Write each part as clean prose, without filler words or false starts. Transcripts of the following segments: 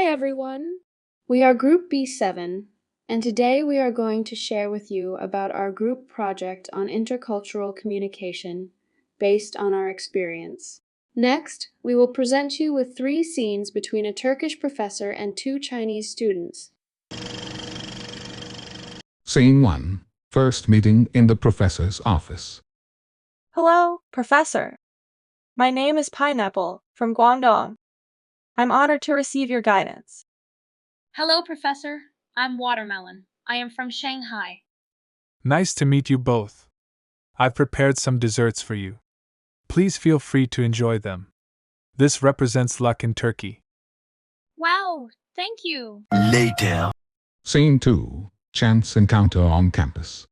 everyone! We are Group B7, and today we are going to share with you about our group project on intercultural communication based on our experience. Next, we will present you with 3 scenes between a Turkish professor and 2 Chinese students. Scene 1. First meeting in the professor's office. Hello, Professor. My name is Pineapple, from Guangdong. I'm honored to receive your guidance. Hello, Professor. I'm Watermelon. I am from Shanghai. Nice to meet you both. I've prepared some desserts for you. Please feel free to enjoy them. This represents luck in Turkey. Wow, thank you. Later. Scene 2. Chance encounter on campus.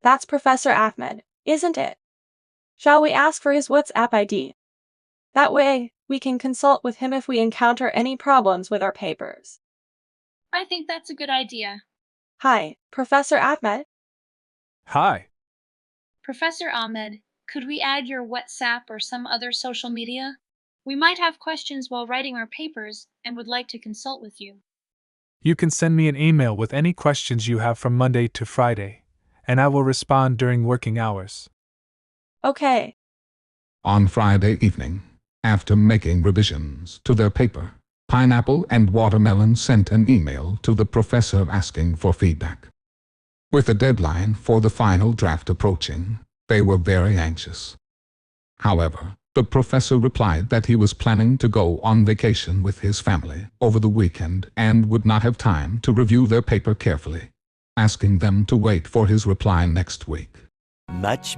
That's Professor Ahmed, isn't it? Shall we ask for his WhatsApp ID? That way, we can consult with him if we encounter any problems with our papers. I think that's a good idea. Hi, Professor Ahmed. Hi. Professor Ahmed, could we add your WhatsApp or some other social media? We might have questions while writing our papers and would like to consult with you. You can send me an email with any questions you have from Monday to Friday, and I will respond during working hours. Okay. On Friday evening, after making revisions to their paper, Pineapple and Watermelon sent an email to the professor asking for feedback. With the deadline for the final draft approaching, they were very anxious. However, the professor replied that he was planning to go on vacation with his family over the weekend and would not have time to review their paper carefully, asking them to wait for his reply next week. Much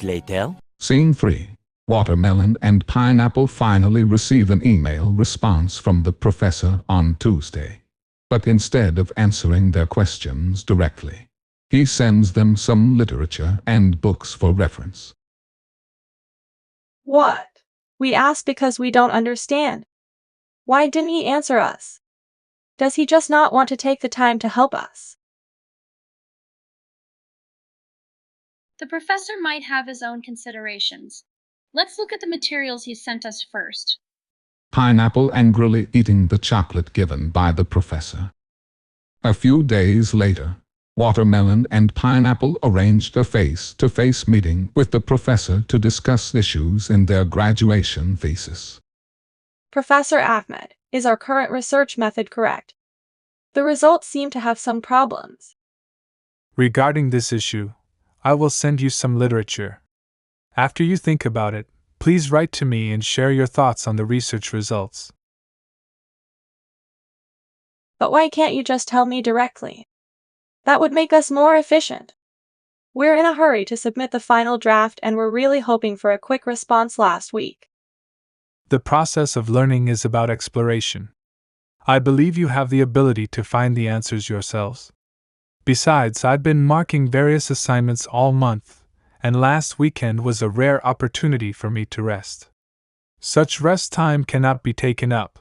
later. Scene 3. Watermelon and Pineapple finally receive an email response from the professor on Tuesday. But instead of answering their questions directly, he sends them some literature and books for reference. What? We asked because we don't understand. Why didn't he answer us? Does he just not want to take the time to help us? The professor might have his own considerations. Let's look at the materials he sent us first. Pineapple angrily eating the chocolate given by the professor. A few days later, Watermelon and Pineapple arranged a face-to-face meeting with the professor to discuss issues in their graduation thesis. Professor Ahmed, is our current research method correct? The results seem to have some problems. Regarding this issue, I will send you some literature. After you think about it, please write to me and share your thoughts on the research results. But why can't you just tell me directly? That would make us more efficient. We're in a hurry to submit the final draft and we're really hoping for a quick response last week. The process of learning is about exploration. I believe you have the ability to find the answers yourselves. Besides, I've been marking various assignments all month, and last weekend was a rare opportunity for me to rest. Such rest time cannot be taken up.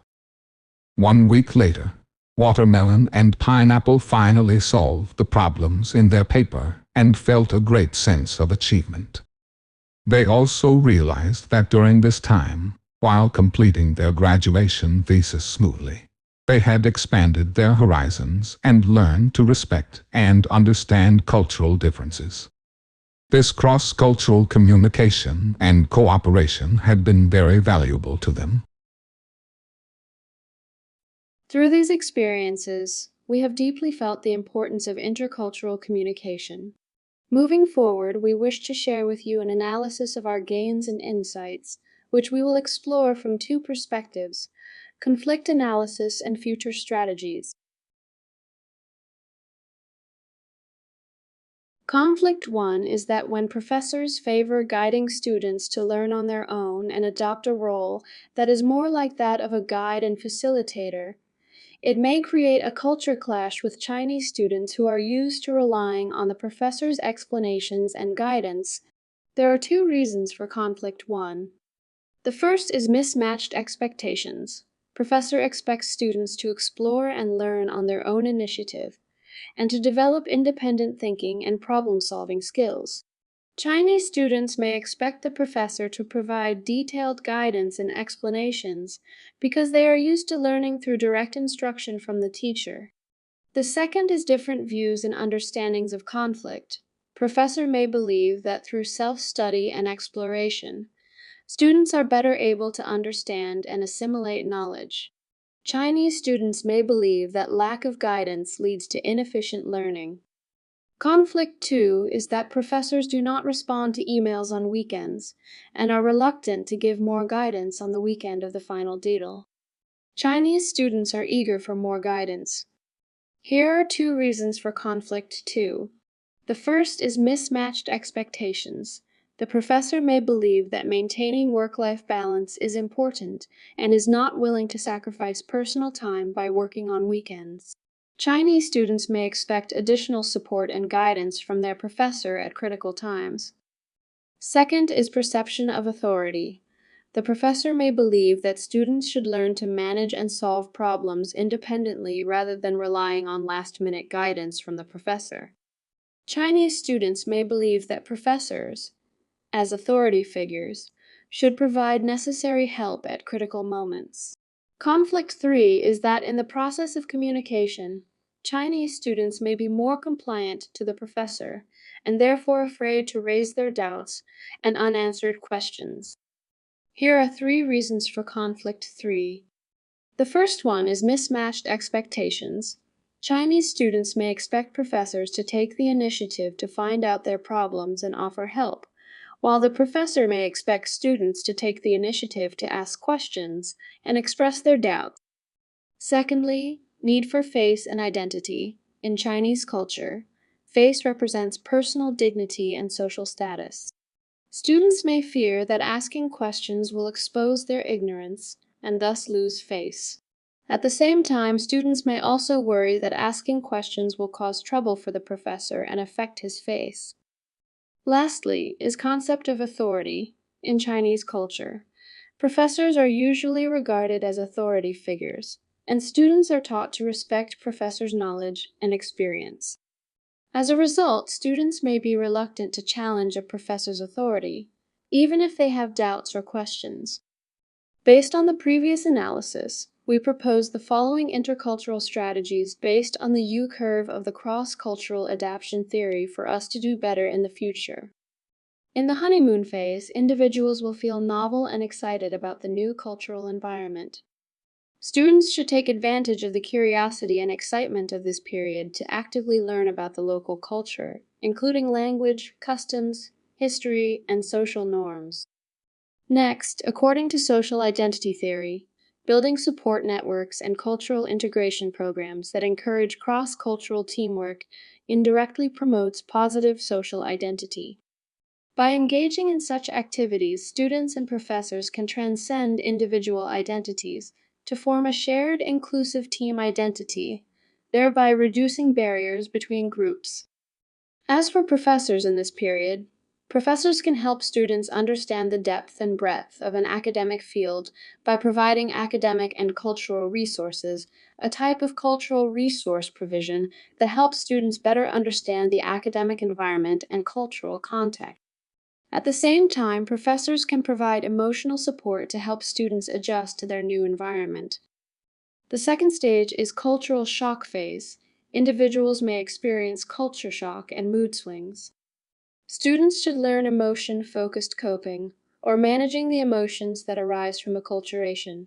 1 week later, Watermelon and Pineapple finally solved the problems in their paper and felt a great sense of achievement. They also realized that during this time, while completing their graduation thesis smoothly, they had expanded their horizons and learned to respect and understand cultural differences. This cross-cultural communication and cooperation had been very valuable to them. Through these experiences, we have deeply felt the importance of intercultural communication. Moving forward, we wish to share with you an analysis of our gains and insights, which we will explore from 2 perspectives: conflict analysis and future strategies. Conflict 1 is that when professors favor guiding students to learn on their own and adopt a role that is more like that of a guide and facilitator, it may create a culture clash with Chinese students who are used to relying on the professor's explanations and guidance. There are 2 reasons for conflict 1. The first is mismatched expectations. Professor expects students to explore and learn on their own initiative, and to develop independent thinking and problem-solving skills. Chinese students may expect the professor to provide detailed guidance and explanations because they are used to learning through direct instruction from the teacher. The second is different views and understandings of conflict. Professor may believe that through self-study and exploration, students are better able to understand and assimilate knowledge. Chinese students may believe that lack of guidance leads to inefficient learning. Conflict 2 is that professors do not respond to emails on weekends and are reluctant to give more guidance on the weekend of the final deal. Chinese students are eager for more guidance. Here are 2 reasons for conflict 2. The first is mismatched expectations. The professor may believe that maintaining work-life balance is important and is not willing to sacrifice personal time by working on weekends. Chinese students may expect additional support and guidance from their professor at critical times. Second is perception of authority. The professor may believe that students should learn to manage and solve problems independently rather than relying on last-minute guidance from the professor. Chinese students may believe that professors, as authority figures, should provide necessary help at critical moments. Conflict 3 is that in the process of communication, Chinese students may be more compliant to the professor and therefore afraid to raise their doubts and unanswered questions. Here are 3 reasons for conflict 3. The first one is mismatched expectations. Chinese students may expect professors to take the initiative to find out their problems and offer help, while the professor may expect students to take the initiative to ask questions and express their doubts. Secondly, need for face and identity. In Chinese culture, face represents personal dignity and social status. Students may fear that asking questions will expose their ignorance and thus lose face. At the same time, students may also worry that asking questions will cause trouble for the professor and affect his face. Lastly, is concept of authority. In Chinese culture, professors are usually regarded as authority figures, and students are taught to respect professors' knowledge and experience. As a result, students may be reluctant to challenge a professor's authority, even if they have doubts or questions. Based on the previous analysis, we propose the following intercultural strategies based on the U-curve of the cross-cultural adaptation theory for us to do better in the future. In the honeymoon phase, individuals will feel novel and excited about the new cultural environment. Students should take advantage of the curiosity and excitement of this period to actively learn about the local culture, including language, customs, history, and social norms. Next, according to social identity theory, building support networks and cultural integration programs that encourage cross-cultural teamwork indirectly promotes positive social identity. By engaging in such activities, students and professors can transcend individual identities to form a shared, inclusive team identity, thereby reducing barriers between groups. As for professors in this period, professors can help students understand the depth and breadth of an academic field by providing academic and cultural resources, a type of cultural resource provision that helps students better understand the academic environment and cultural context. At the same time, professors can provide emotional support to help students adjust to their new environment. The second stage is cultural shock phase. Individuals may experience culture shock and mood swings. Students should learn emotion-focused coping, or managing the emotions that arise from acculturation.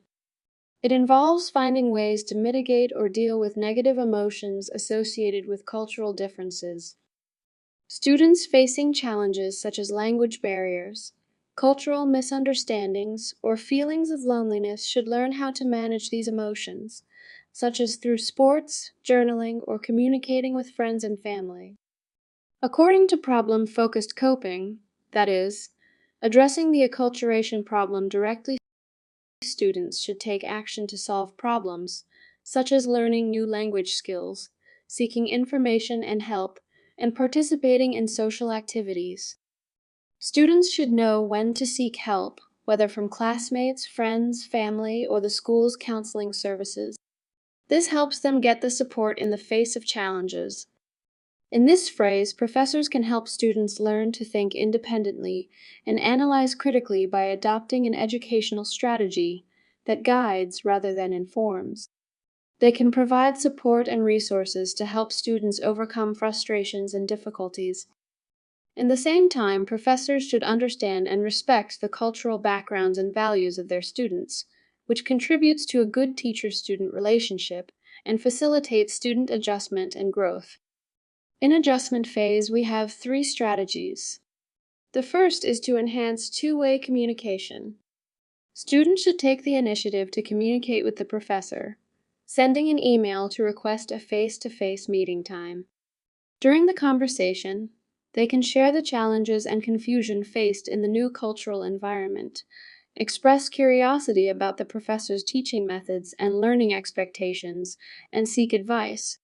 It involves finding ways to mitigate or deal with negative emotions associated with cultural differences. Students facing challenges such as language barriers, cultural misunderstandings, or feelings of loneliness should learn how to manage these emotions, such as through sports, journaling, or communicating with friends and family. According to problem-focused coping, that is, addressing the acculturation problem directly, students should take action to solve problems, such as learning new language skills, seeking information and help, and participating in social activities. Students should know when to seek help, whether from classmates, friends, family, or the school's counseling services. This helps them get the support in the face of challenges. In this phrase, professors can help students learn to think independently and analyze critically by adopting an educational strategy that guides rather than informs. They can provide support and resources to help students overcome frustrations and difficulties. In the same time, professors should understand and respect the cultural backgrounds and values of their students, which contributes to a good teacher-student relationship and facilitates student adjustment and growth. In adjustment phase, we have 3 strategies. The first is to enhance two-way communication. Students should take the initiative to communicate with the professor, sending an email to request a face-to-face meeting time. During the conversation, they can share the challenges and confusion faced in the new cultural environment, express curiosity about the professor's teaching methods and learning expectations, and seek advice.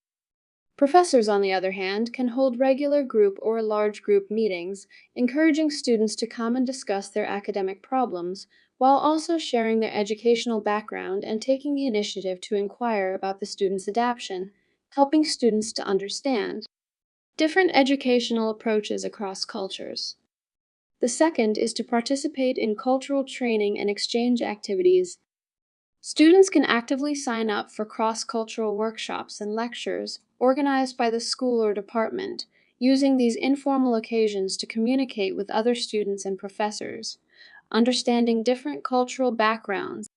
Professors, on the other hand, can hold regular group or large group meetings, encouraging students to come and discuss their academic problems, while also sharing their educational background and taking the initiative to inquire about the student's adaptation, helping students to understand different educational approaches across cultures. The second is to participate in cultural training and exchange activities. Students can actively sign up for cross-cultural workshops and lectures organized by the school or department, using these informal occasions to communicate with other students and professors, understanding different cultural backgrounds.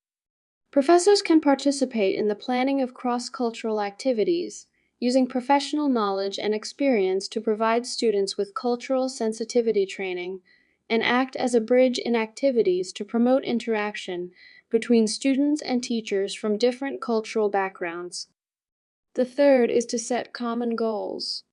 Professors can participate in the planning of cross-cultural activities, using professional knowledge and experience to provide students with cultural sensitivity training, and act as a bridge in activities to promote interaction between students and teachers from different cultural backgrounds. The third is to set common goals.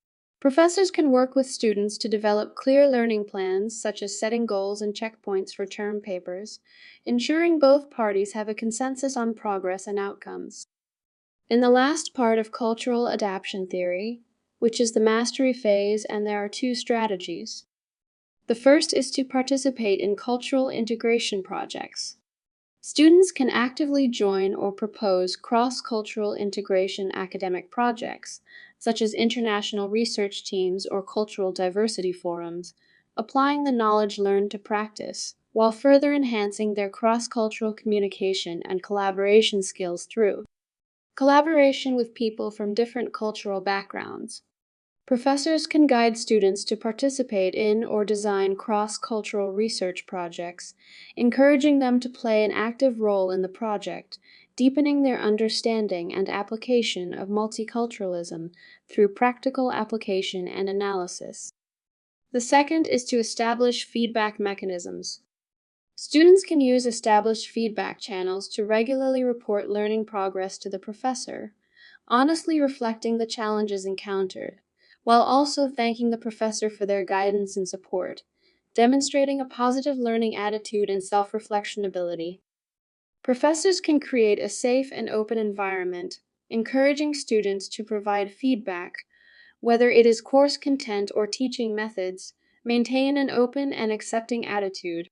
Professors can work with students to develop clear learning plans, such as setting goals and checkpoints for term papers, ensuring both parties have a consensus on progress and outcomes. In the last part of cultural adaptation theory, which is the mastery phase, and there are 2 strategies. The first is to participate in cultural integration projects. Students can actively join or propose cross-cultural integration academic projects, such as international research teams or cultural diversity forums, applying the knowledge learned to practice, while further enhancing their cross-cultural communication and collaboration skills through collaboration with people from different cultural backgrounds. Professors can guide students to participate in or design cross-cultural research projects, encouraging them to play an active role in the project, deepening their understanding and application of multiculturalism through practical application and analysis. The second is to establish feedback mechanisms. Students can use established feedback channels to regularly report learning progress to the professor, honestly reflecting the challenges encountered, while also thanking the professor for their guidance and support, demonstrating a positive learning attitude and self-reflection ability. Professors can create a safe and open environment, encouraging students to provide feedback, whether it is course content or teaching methods, maintain an open and accepting attitude.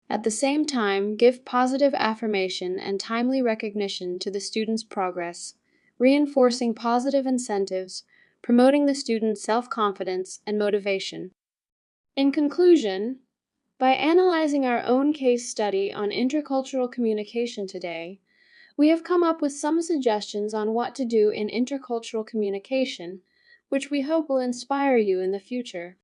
At the same time, give positive affirmation and timely recognition to the student's progress, reinforcing positive incentives, promoting the student's self-confidence and motivation. In conclusion, by analyzing our own case study on intercultural communication today, we have come up with some suggestions on what to do in intercultural communication, which we hope will inspire you in the future.